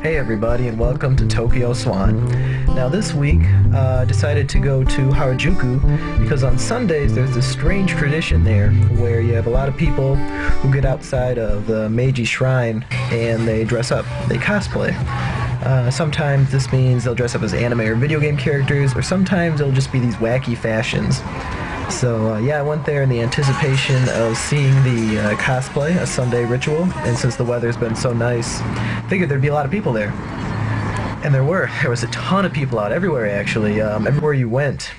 Hey everybody, and welcome to Tokyo Swan. Now this week, decided to go to Harajuku because on Sundays there's this strange tradition there where you have a lot of people who get outside of the Meiji Shrine and they dress up, they cosplay. Sometimes this means they'll dress up as anime or video game characters, or sometimes it'll just be these wacky fashions. So yeah, I went there in the anticipation of seeing the cosplay, a Sunday ritual, and since the weather's been so nice, figured there'd be a lot of people there. And there was a ton of people out everywhere actually. Everywhere you went,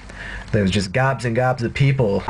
there was just gobs and gobs of people.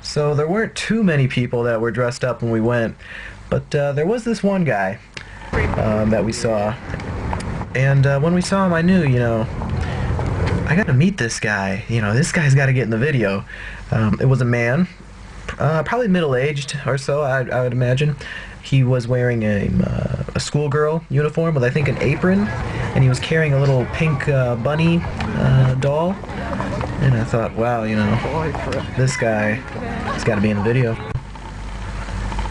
So there weren't too many people that were dressed up when we went, but there was this one guy that we saw. And when we saw him, I knew, I gotta meet this guy. This guy's gotta get in the video. It was a man, probably middle-aged or so, I would imagine. He was wearing a schoolgirl uniform with, I think, an apron, and he was carrying a little pink bunny doll. And I thought, wow, this guy has got to be in the video.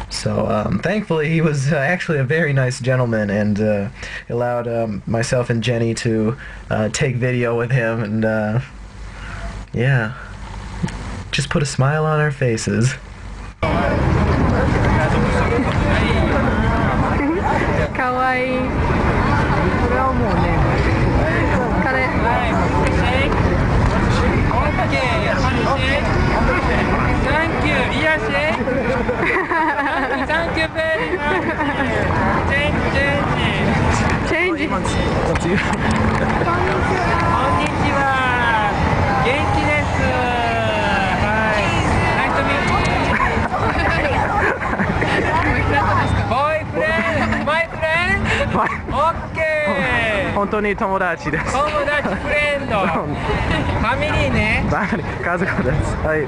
So thankfully he was actually a very nice gentleman and allowed myself and Jenny to take video with him, and yeah, just put a smile on our faces. Kawaii. Thank you, Thank you very much. Change. こんにちは。元気です。はい。Nice to meet you. Boyfriend? My friend? Okay. 本当に友達です。友達フレンド。ファミリーね。家族です。はい。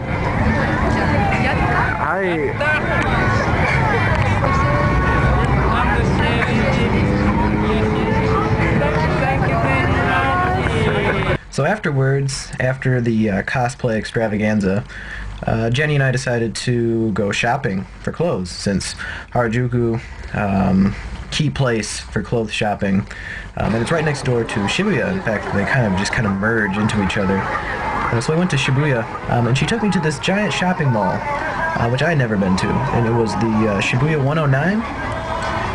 はい。So afterwards, after the cosplay extravaganza, Jenny and I decided to go shopping for clothes, since Harajuku, key place for clothes shopping, and it's right next door to Shibuya. In fact, they kind of merge into each other. So we went to Shibuya, and she took me to this giant shopping mall, which I had never been to, and it was the Shibuya 109.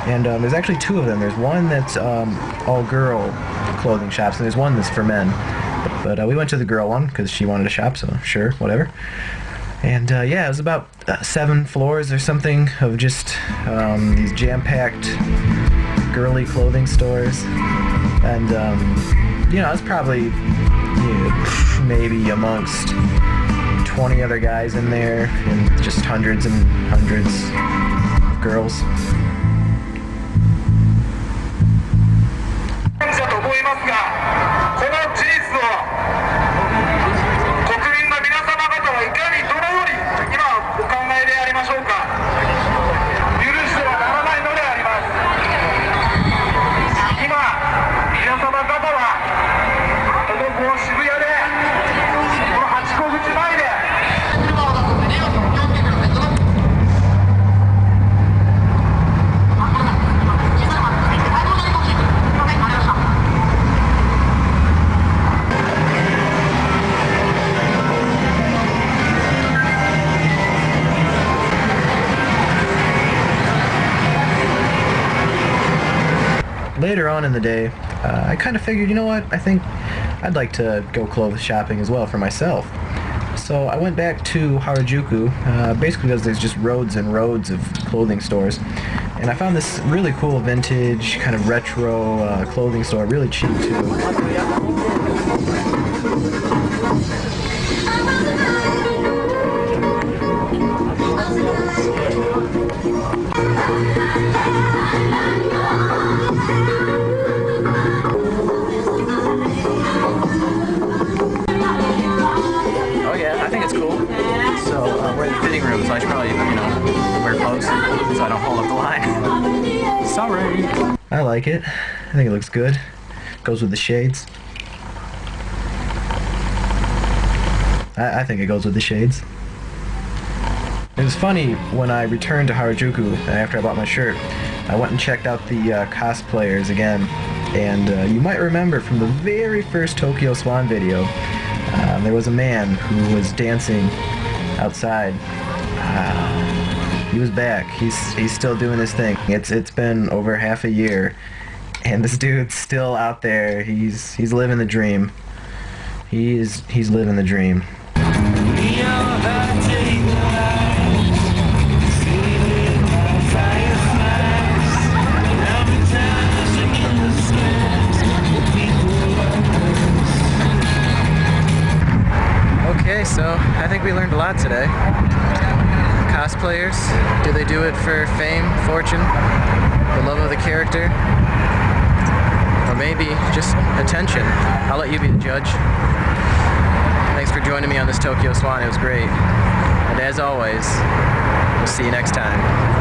And there's actually two of them. There's one that's all girl clothing shops, and there's one that's for men. But we went to the girl one because she wanted to shop, so sure, whatever. And yeah, it was about 7 floors or something of just these jam-packed girly clothing stores. And I was probably maybe amongst 20 other guys in there, and just hundreds and hundreds of girls. 'Later on in the day, I kind of figured, you know what, I think I'd like to go clothes shopping as well for myself. So I went back to Harajuku, basically because there's just roads and roads of clothing stores. And I found this really cool vintage, kind of retro clothing store, really cheap too. Oh yeah, I think it's cool. So we're in the fitting room, so I should probably, wear clothes so I don't hold up the line. Sorry. I like it. I think it looks good. Goes with the shades. I think it goes with the shades. It was funny, when I returned to Harajuku after I bought my shirt, I went and checked out the cosplayers again. And you might remember from the very first Tokyo Swan video, there was a man who was dancing outside. He was back. He's still doing his thing. It's been over half a year, and this dude's still out there. He's living the dream. He's living the dream. Okay, so I think we learned a lot today. Cosplayers, do they do it for fame, fortune, the love of the character, or maybe just attention? I'll let you be the judge. Thanks for joining me on this Tokyo Swan, it was great. And as always, we'll see you next time.